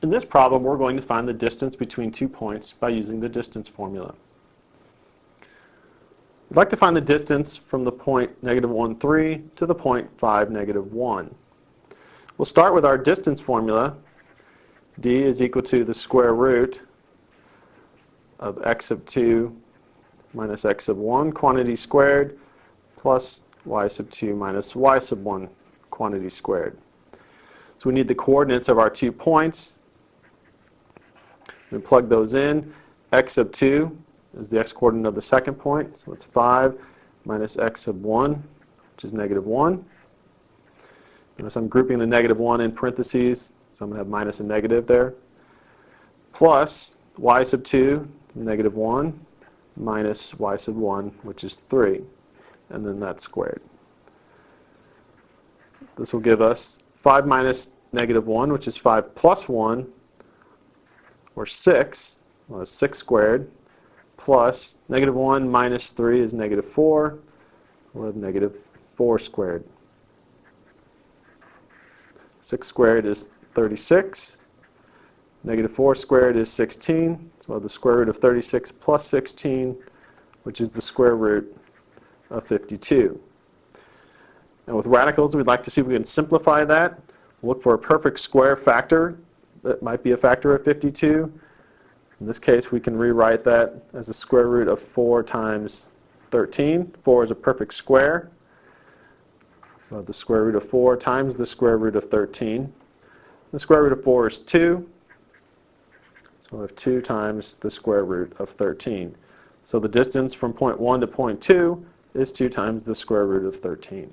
In this problem, we're going to find the distance between 2 points by using the distance formula. We'd like to find the distance from the point -1, 3 to the point 5, -1. We'll start with our distance formula. D is equal to the square root of x sub 2 minus x sub 1 quantity squared plus y sub 2 minus y sub 1 quantity squared. So we need the coordinates of our 2 points. We plug those in. X sub 2 is the x-coordinate of the second point, so it's 5 minus x sub 1, which is -1. Notice I'm grouping the -1 in parentheses, so I'm going to have minus and negative there. Plus y sub 2, -1, minus y sub 1, which is 3. And then that's squared. This will give us 5 minus -1, which is 5 plus 1, or 6. Well, that's 6 squared. Plus -1 minus 3 is -4. We'll have -4 squared. 6 squared is 36. -4 squared is 16. So we'll have the square root of 36 plus 16, which is the square root of 52. And with radicals, we'd like to see if we can simplify that. Look for a perfect square factor that might be a factor of 52. In this case, we can rewrite that as the square root of 4 times 13. 4 is a perfect square. So the square root of 4 times the square root of 13. The square root of 4 is 2. So we'll have 2 times the square root of 13. So the distance from point 1 to point 2 is 2 times the square root of 13.